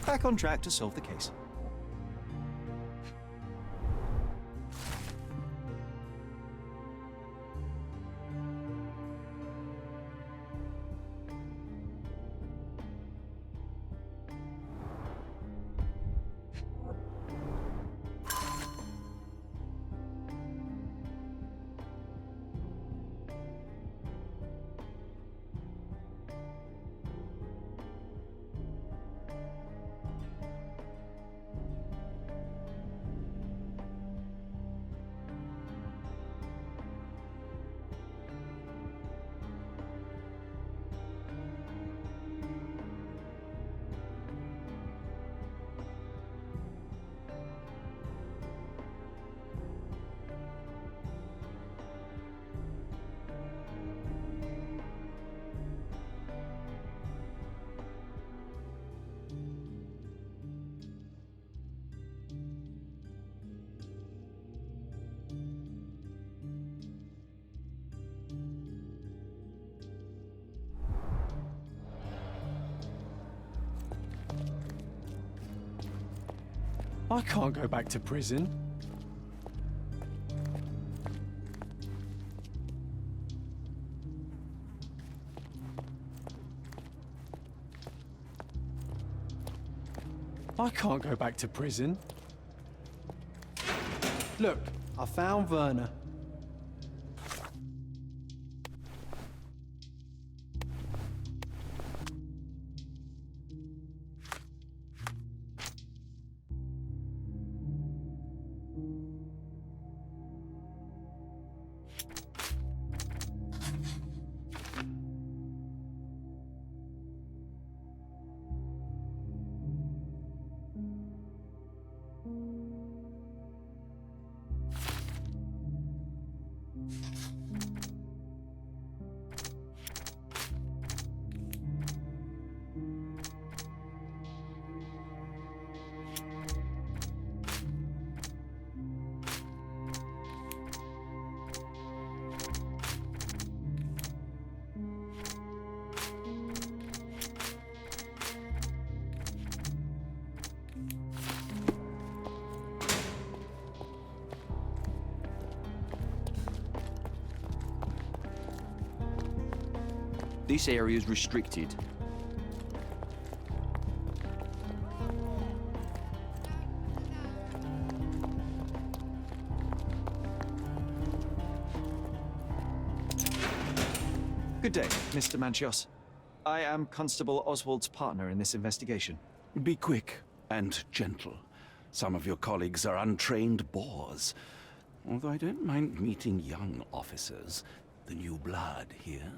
Back on track to solve the case. I can't go back to prison. I can't go back to prison. Look, I found Werner. This area is restricted. Good day, Mr. Manchios. I am Constable Oswald's partner in this investigation. Be quick and gentle. Some of your colleagues are untrained boors. Although I don't mind meeting young officers. The new blood here.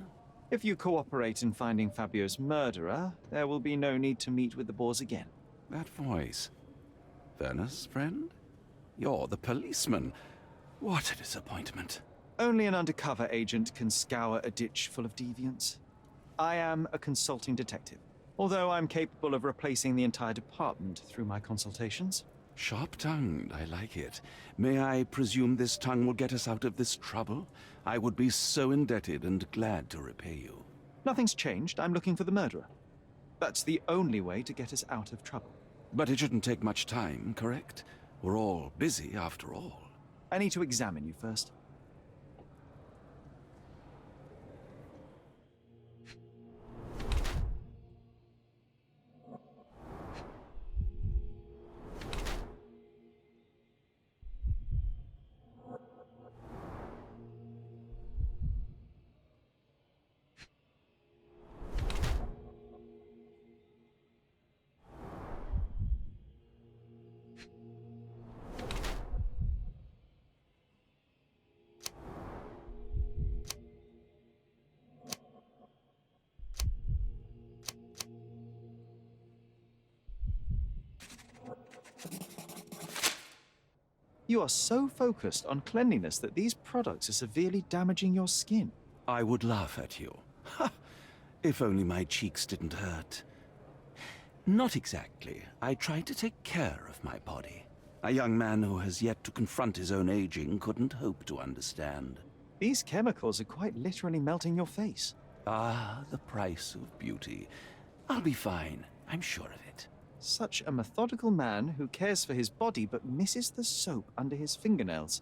If you cooperate in finding Fabio's murderer, there will be no need to meet with the Boers again. That voice. Werner's friend? You're the policeman. What a disappointment. Only an undercover agent can scour a ditch full of deviants. I am a consulting detective, although I'm capable of replacing the entire department through my consultations. Sharp-tongued, I like it. May I presume this tongue will get us out of this trouble? I would be so indebted and glad to repay you. Nothing's changed. I'm looking for the murderer. That's the only way to get us out of trouble. But it shouldn't take much time, correct? We're all busy, after all. I need to examine you first. You are so focused on cleanliness that these products are severely damaging your skin. I would laugh at you. Ha! If only my cheeks didn't hurt. Not exactly. I try to take care of my body. A young man who has yet to confront his own aging couldn't hope to understand. These chemicals are quite literally melting your face. Ah, the price of beauty. I'll be fine, I'm sure of it. Such a methodical man who cares for his body but misses the soap under his fingernails.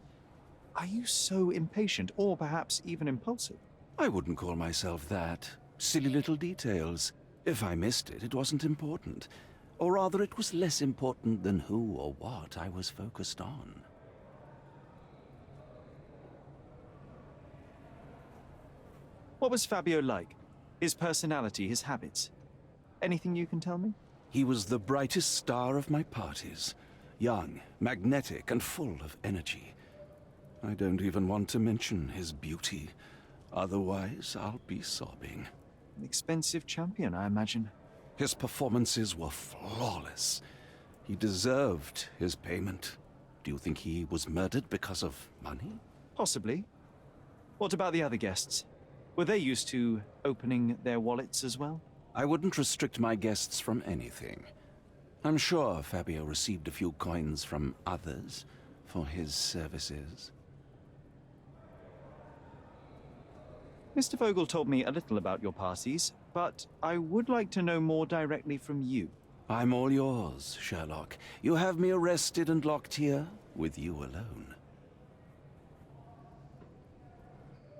Are you so impatient, or perhaps even impulsive? I wouldn't call myself that. Silly little details. If I missed it, it wasn't important. Or rather, it was less important than who or what I was focused on. What was Fabio like? His personality, his habits? Anything you can tell me? He was the brightest star of my parties. Young, magnetic, and full of energy. I don't even want to mention his beauty. Otherwise, I'll be sobbing. An expensive champion, I imagine. His performances were flawless. He deserved his payment. Do you think he was murdered because of money? Possibly. What about the other guests? Were they used to opening their wallets as well? I wouldn't restrict my guests from anything. I'm sure Fabio received a few coins from others for his services. Mr. Vogel told me a little about your parties, but I would like to know more directly from you. I'm all yours, Sherlock. You have me arrested and locked here with you alone.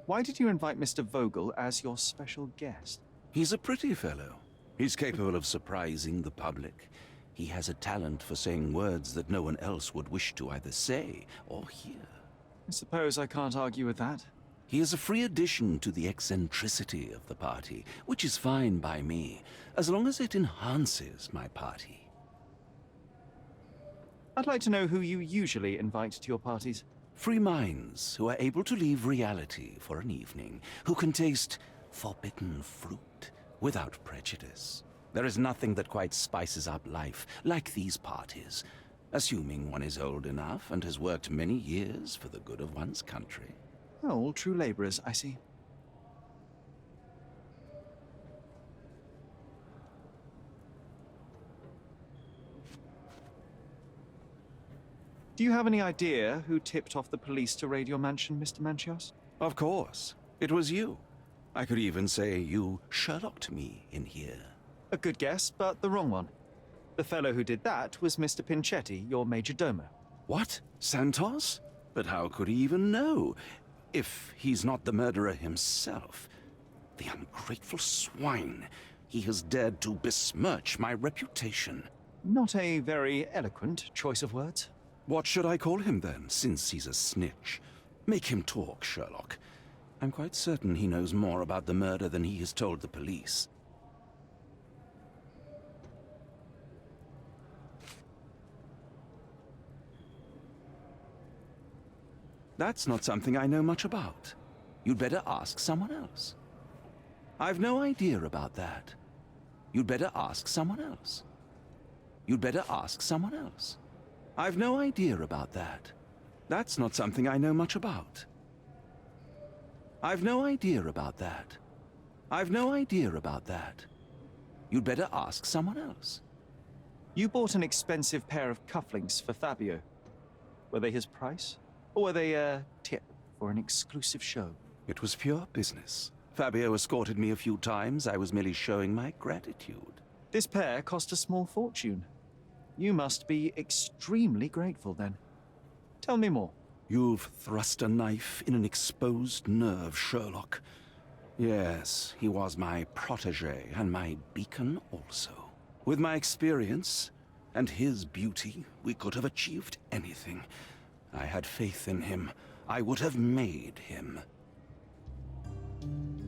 Why did you invite Mr. Vogel as your special guest? He's a pretty fellow. He's capable of surprising the public. He has a talent for saying words that no one else would wish to either say or hear. I suppose I can't argue with that. He is a free addition to the eccentricity of the party, which is fine by me, as long as it enhances my party. I'd like to know who you usually invite to your parties. Free minds who are able to leave reality for an evening, who can taste forbidden fruit without prejudice. There is nothing that quite spices up life like these parties, assuming one is old enough and has worked many years for the good of one's country. Oh, all true laborers, I see. Do you have any idea who tipped off the police to raid your mansion, Mr. Manchios? Of course. It was you. I could even say you Sherlocked me in here. A good guess, but the wrong one. The fellow who did that was Mr. Pinchetti, your major domo. What? Santos? But how could he even know? If he's not the murderer himself. The ungrateful swine. He has dared to besmirch my reputation. Not a very eloquent choice of words. What should I call him then, since he's a snitch? Make him talk, Sherlock. I'm quite certain he knows more about the murder than he has told the police. That's not something I know much about. You'd better ask someone else. I've no idea about that. You'd better ask someone else. You'd better ask someone else. I've no idea about that. That's not something I know much about. I've no idea about that. I've no idea about that. You'd better ask someone else. You bought an expensive pair of cufflinks for Fabio. Were they his price? Or were they a tip for an exclusive show? It was pure business. Fabio escorted me a few times. I was merely showing my gratitude. This pair cost a small fortune. You must be extremely grateful then. Tell me more. You've thrust a knife in an exposed nerve, Sherlock. Yes, he was my protégé and my beacon also. With my experience and his beauty, we could have achieved anything. I had faith in him. I would have made him.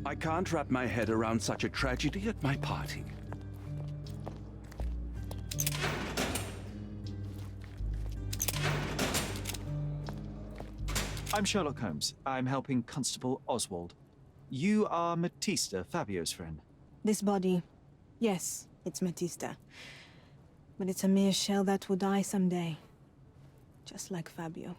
I can't wrap my head around such a tragedy at my party. I'm Sherlock Holmes. I'm helping Constable Oswald. You are Matista, Fabio's friend. This body, yes, it's Matista. But it's a mere shell that will die someday. Just like Fabio.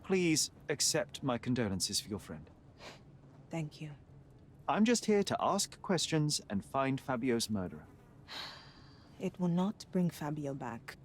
Please accept my condolences for your friend. Thank you. I'm just here to ask questions and find Fabio's murderer. It will not bring Fabio back.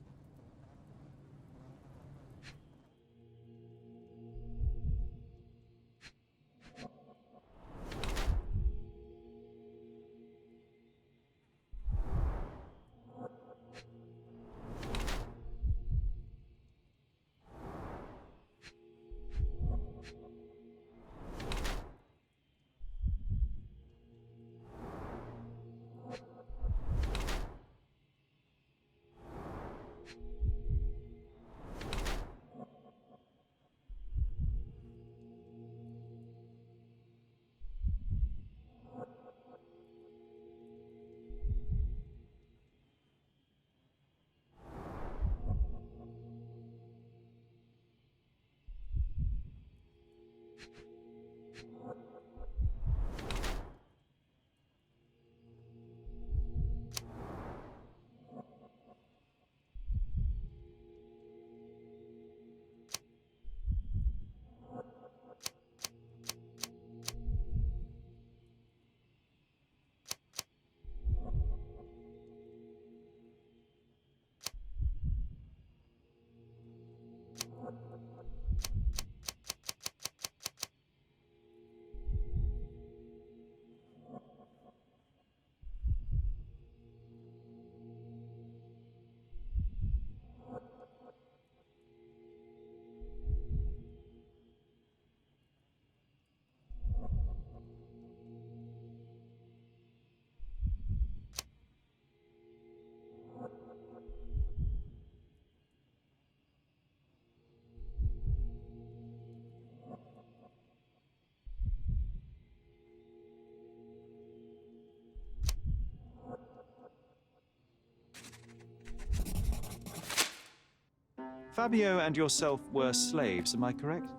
Fabio and yourself were slaves, am I correct?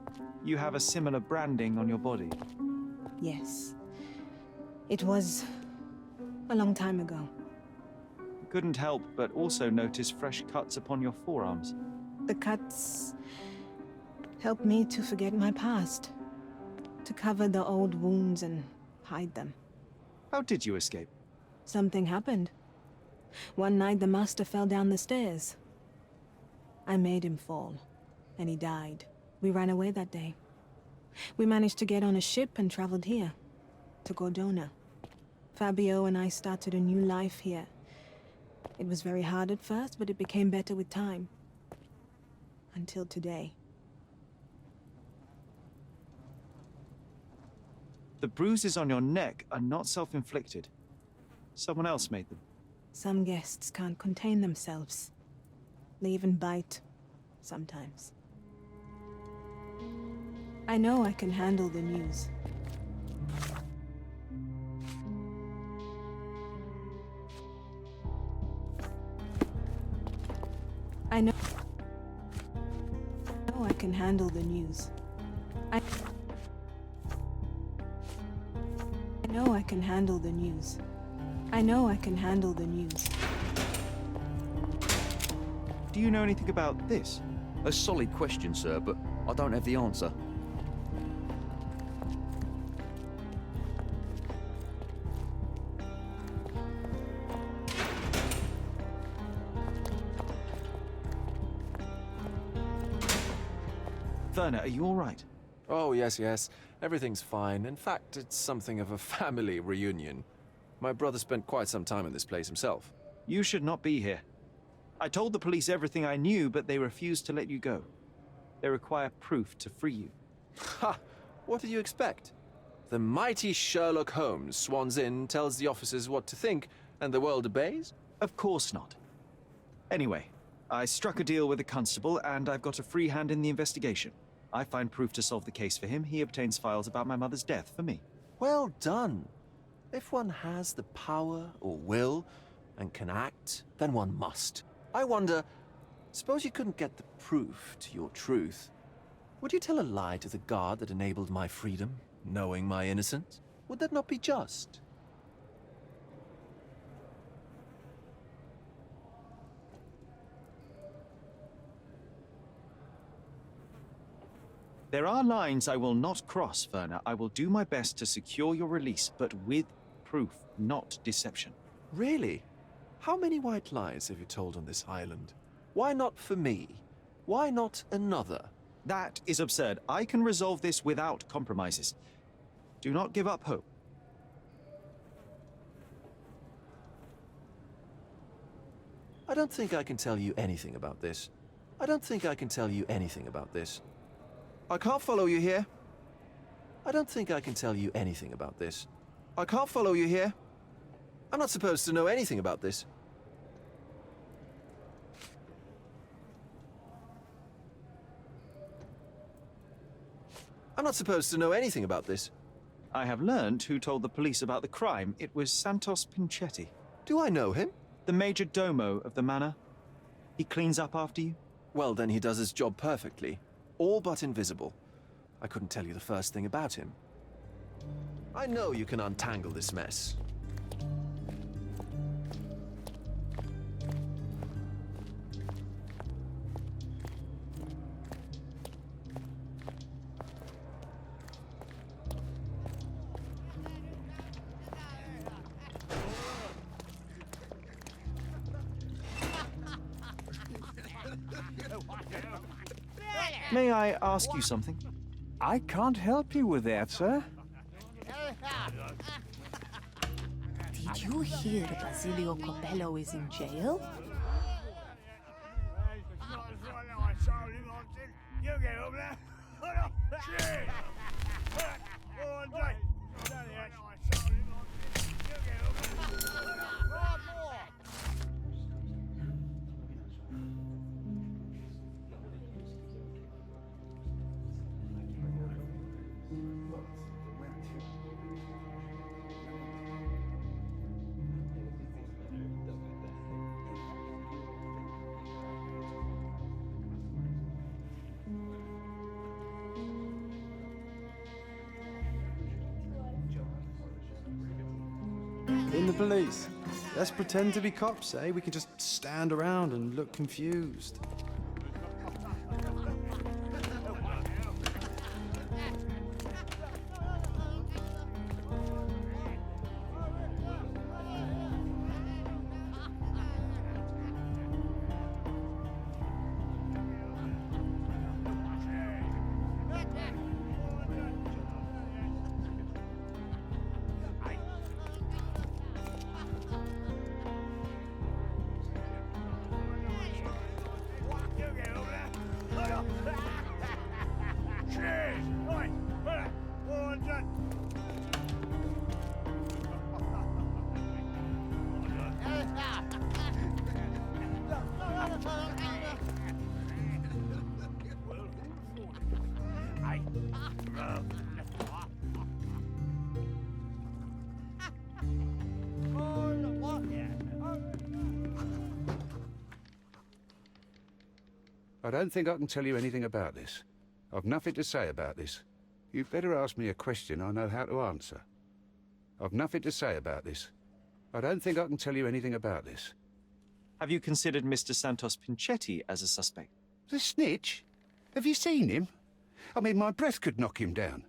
You have a similar branding on your body. Yes. It was a long time ago. Couldn't help but also notice fresh cuts upon your forearms. The cuts helped me to forget my past, to cover the old wounds and hide them. How did you escape? Something happened. One night the master fell down the stairs. I made him fall, and he died. We ran away that day. We managed to get on a ship and traveled here, to Gordona. Fabio and I started a new life here. It was very hard at first, but it became better with time. Until today. The bruises on your neck are not self-inflicted. Someone else made them. Some guests can't contain themselves. They even bite, sometimes. I know I can handle the news. I know I can handle the news. I know I can handle the news. I know I can handle the news. Do you know anything about this? A solid question, sir, but I don't have the answer. Werner, are you all right? Oh, yes, yes. Everything's fine. In fact, it's something of a family reunion. My brother spent quite some time in this place himself. You should not be here. I told the police everything I knew, but they refused to let you go. They require proof to free you. Ha! What did you expect? The mighty Sherlock Holmes swans in, tells the officers what to think, and the world obeys? Of course not. Anyway, I struck a deal with the constable, and I've got a free hand in the investigation. I find proof to solve the case for him. He obtains files about my mother's death for me. Well done. If one has the power or will and can act, then one must. I wonder, suppose you couldn't get the proof to your truth. Would you tell a lie to the guard that enabled my freedom, knowing my innocence? Would that not be just? There are lines I will not cross, Werner. I will do my best to secure your release, but with proof, not deception. Really? How many white lies have you told on this island? Why not for me? Why not another? That is absurd. I can resolve this without compromises. Do not give up hope. I don't think I can tell you anything about this. I don't think I can tell you anything about this. I can't follow you here. I don't think I can tell you anything about this. I can't follow you here. I'm not supposed to know anything about this. I'm not supposed to know anything about this. I have learned who told the police about the crime. It was Santos Pinchetti, Do I know him? the major domo of the manor. He cleans up after you. Well, then he does his job perfectly. All but invisible. I couldn't tell you the first thing about him. I know you can untangle this mess. May I ask you something? I can't help you with that, sir. Did you hear Basilio Copello is in jail? In the police. Let's pretend to be cops, eh? We can just stand around and look confused. I don't think I can tell you anything about this. I've nothing to say about this. You'd better ask me a question I know how to answer. I've nothing to say about this. I don't think I can tell you anything about this. Have you considered Mr. Santos Pinchetti as a suspect? The snitch? Have you seen him? I mean, my breath could knock him down.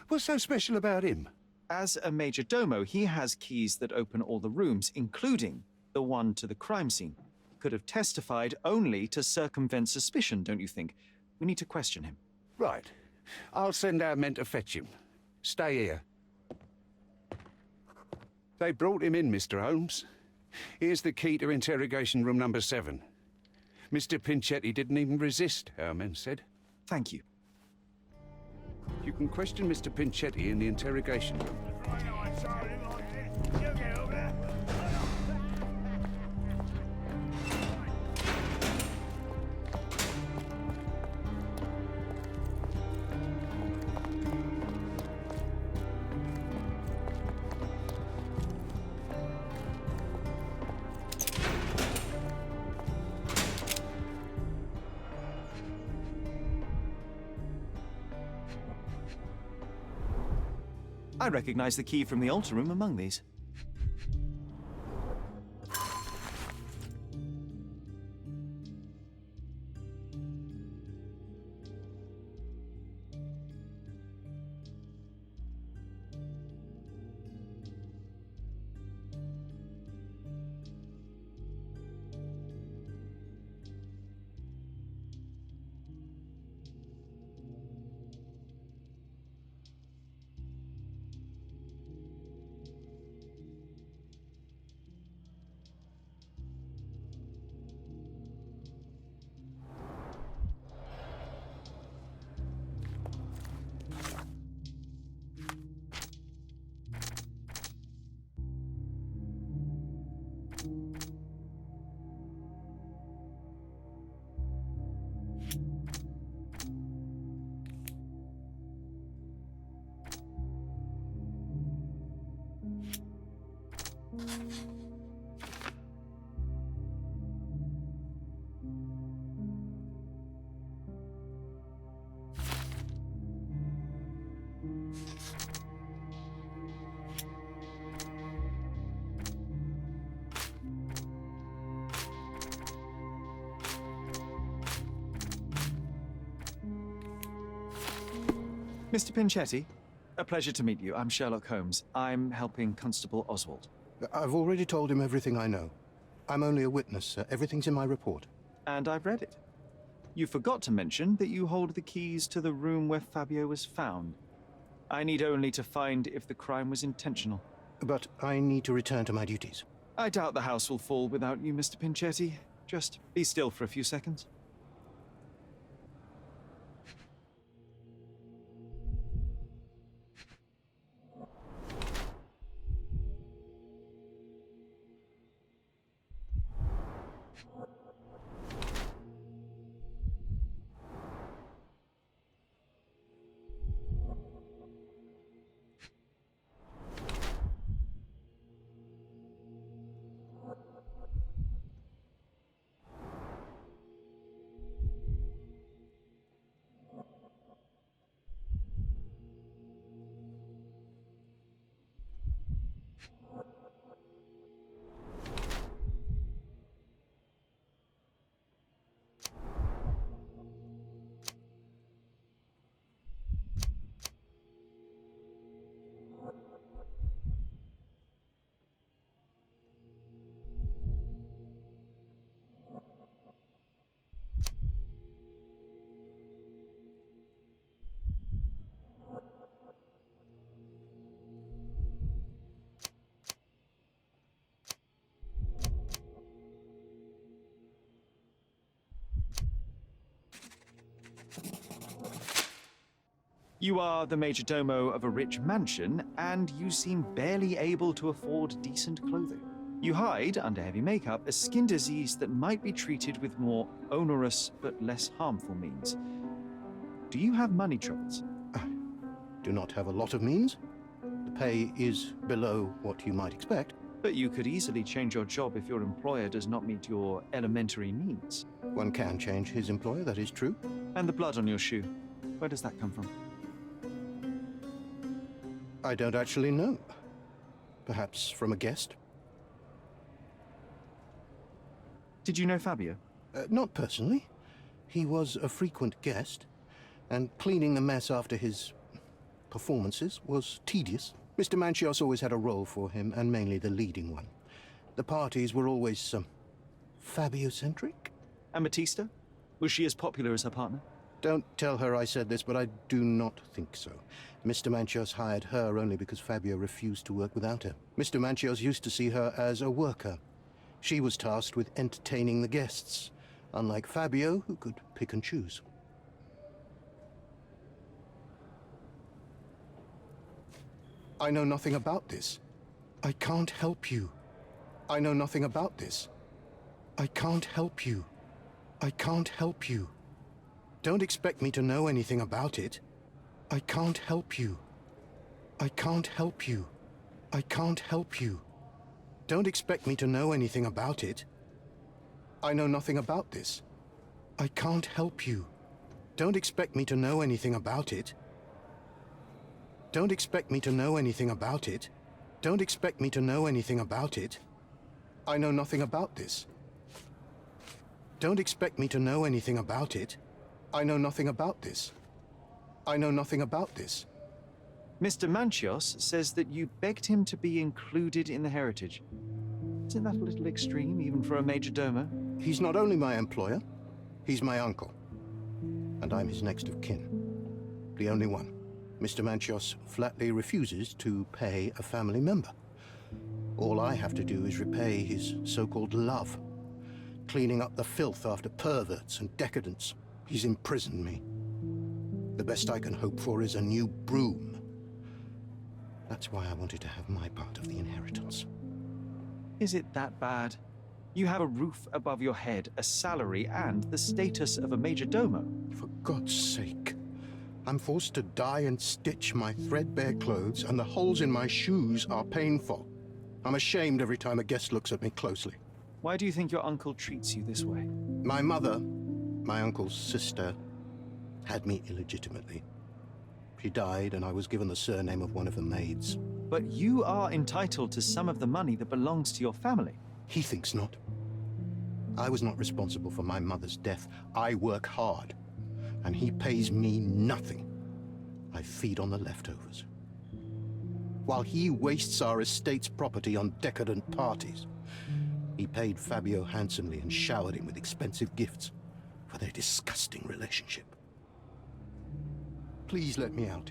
What's so special about him? As a major domo, he has keys that open all the rooms, including the one to the crime scene. Could have testified only to circumvent suspicion, don't you think? We need to question him. Right. I'll send our men to fetch him. Stay here. They brought him in, Mr. Holmes. Here's the key to interrogation room number 7. Mr. Pinchetti didn't even resist, our men said. Thank you. You can question Mr. Pinchetti in the interrogation room. I recognize the key from the altar room among these. Mr. Pinchetti, a pleasure to meet you. I'm Sherlock Holmes. I'm helping Constable Oswald. I've already told him everything I know. I'm only a witness, sir. Everything's in my report. And I've read it. You forgot to mention that you hold the keys to the room where Fabio was found. I need only to find if the crime was intentional. But I need to return to my duties. I doubt the house will fall without you, Mr. Pinchetti. Just be still for a few seconds. You are the major domo of a rich mansion, and you seem barely able to afford decent clothing. You hide, under heavy makeup, a skin disease that might be treated with more onerous but less harmful means. Do you have money troubles? I do not have a lot of means. The pay is below what you might expect. But you could easily change your job if your employer does not meet your elementary needs. One can change his employer, that is true. And the blood on your shoe, where does that come from? I don't actually know. Perhaps from a guest? Did you know Fabio? Not personally. He was a frequent guest, and cleaning the mess after his performances was tedious. Mr. Manchios always had a role for him, and mainly the leading one. The parties were always, Fabio-centric? And Batista? Was she as popular as her partner? Don't tell her I said this, but I do not think so. Mr. Manchios hired her only because Fabio refused to work without her. Mr. Manchios used to see her as a worker. She was tasked with entertaining the guests, unlike Fabio, who could pick and choose. I know nothing about this. I can't help you. I know nothing about this. I can't help you. I can't help you. Don't expect me to know anything about it. I can't help you. I can't help you. I can't help you. Don't expect me to know anything about it. I know nothing about this. I can't help you. Don't expect me to know anything about it. Don't expect me to know anything about it. Don't expect me to know anything about it. I know nothing about this. Don't expect me to know anything about it. I know nothing about this. I know nothing about this. Mr. Manchios says that you begged him to be included in the heritage. Isn't that a little extreme, even for a major domo? He's not only my employer, he's my uncle. And I'm his next of kin. The only one. Mr. Manchios flatly refuses to pay a family member. All I have to do is repay his so-called love, cleaning up the filth after perverts and decadents. He's imprisoned me. The best I can hope for is a new broom. That's why I wanted to have my part of the inheritance. Is it that bad? You have a roof above your head, a salary, and the status of a major domo. For God's sake. I'm forced to dye and stitch my threadbare clothes, and the holes in my shoes are painful. I'm ashamed every time a guest looks at me closely. Why do you think your uncle treats you this way? My mother, my uncle's sister, had me illegitimately. She died, and I was given the surname of one of the maids. But you are entitled to some of the money that belongs to your family. He thinks not. I was not responsible for my mother's death. I work hard, and he pays me nothing. I feed on the leftovers. While he wastes our estate's property on decadent parties, he paid Fabio handsomely and showered him with expensive gifts for their disgusting relationship. Please let me out.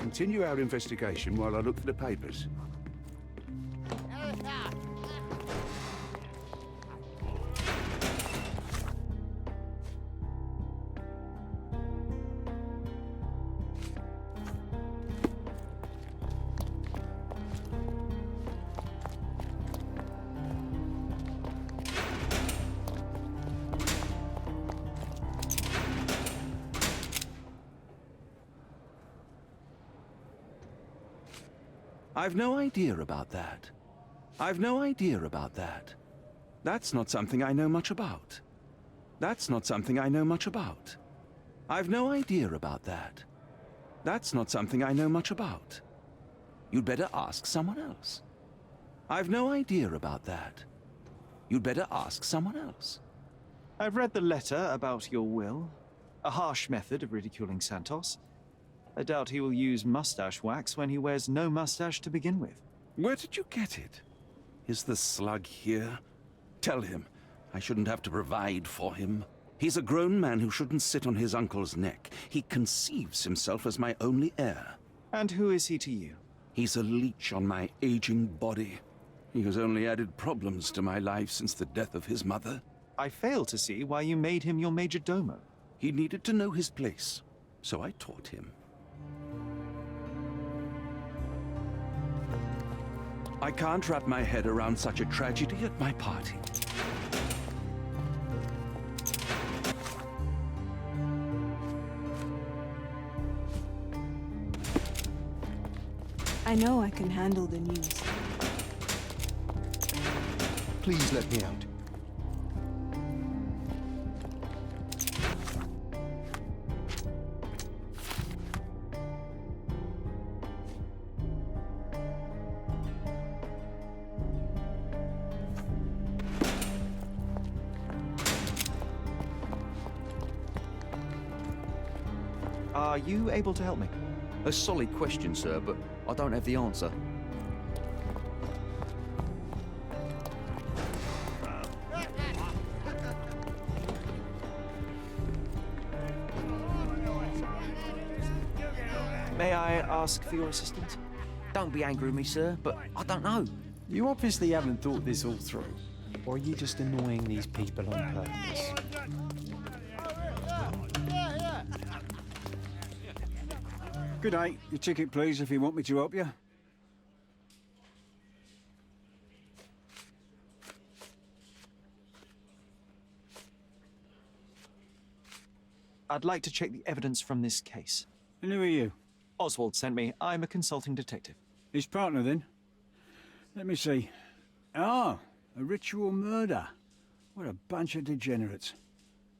continue our investigation while I look for the papers. I've no idea about that. I've no idea about that. That's not something I know much about. That's not something I know much about. I've no idea about that. That's not something I know much about. You'd better ask someone else. I've no idea about that. You'd better ask someone else. I've read the letter about your will. A harsh method of ridiculing Santos. I doubt he will use mustache wax when he wears no mustache to begin with. Where did you get it? Is the slug here? Tell him I shouldn't have to provide for him. He's a grown man who shouldn't sit on his uncle's neck. He conceives himself as my only heir. And who is he to you? He's a leech on my aging body. He has only added problems to my life since the death of his mother. I fail to see why you made him your major domo. He needed to know his place, so I taught him. I can't wrap my head around such a tragedy at my party. I know I can handle the news. Please let me out. Are you able to help me? A solid question, sir, but I don't have the answer. May I ask for your assistance? Don't be angry with me, sir, but I don't know. You obviously haven't thought this all through. Or are you just annoying these people on purpose? Good day. Your ticket, please, if you want me to help you. I'd like to check the evidence from this case. And who are you? Oswald sent me. I'm a consulting detective. His partner, then? Let me see. Ah, a ritual murder. What a bunch of degenerates.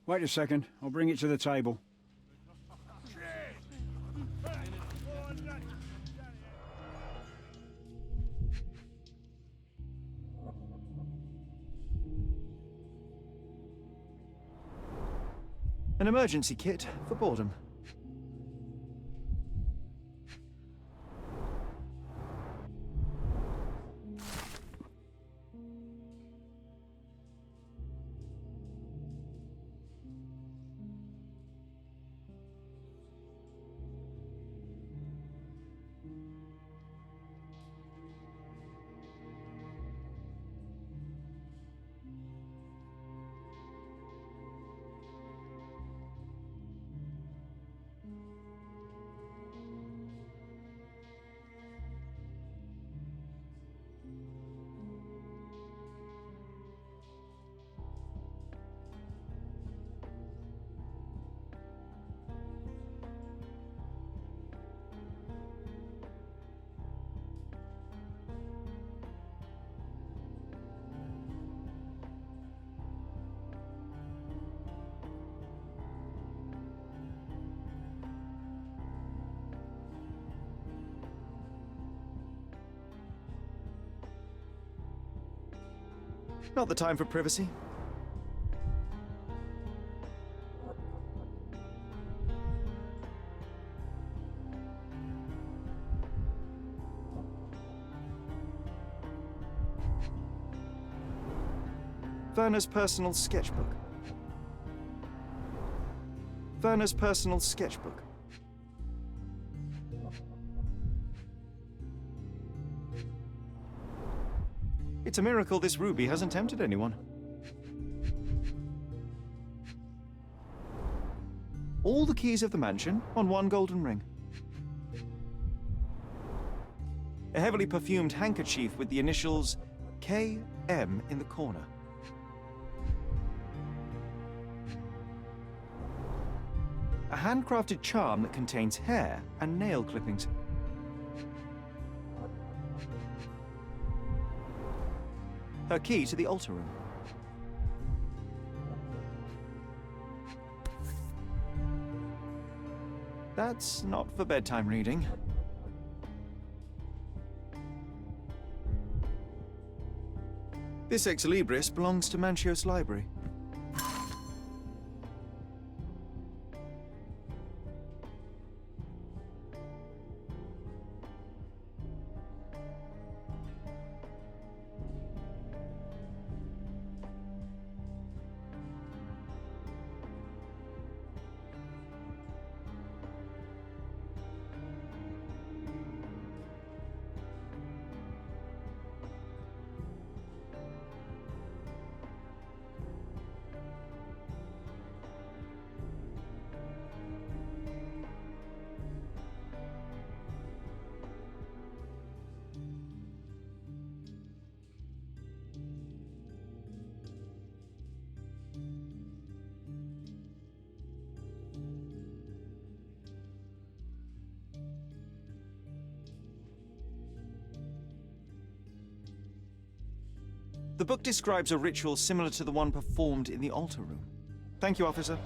Wait a second. I'll bring it to the table. An emergency kit for boredom. Not the time for privacy. Werner's personal sketchbook. Werner's personal sketchbook. It's a miracle this ruby hasn't tempted anyone. All the keys of the mansion on one golden ring. A heavily perfumed handkerchief with the initials KM in the corner. A handcrafted charm that contains hair and nail clippings. Her key to the altar room. That's not for bedtime reading. This ex libris belongs to Manchios Library. The book describes a ritual similar to the one performed in the altar room. Thank you, officer.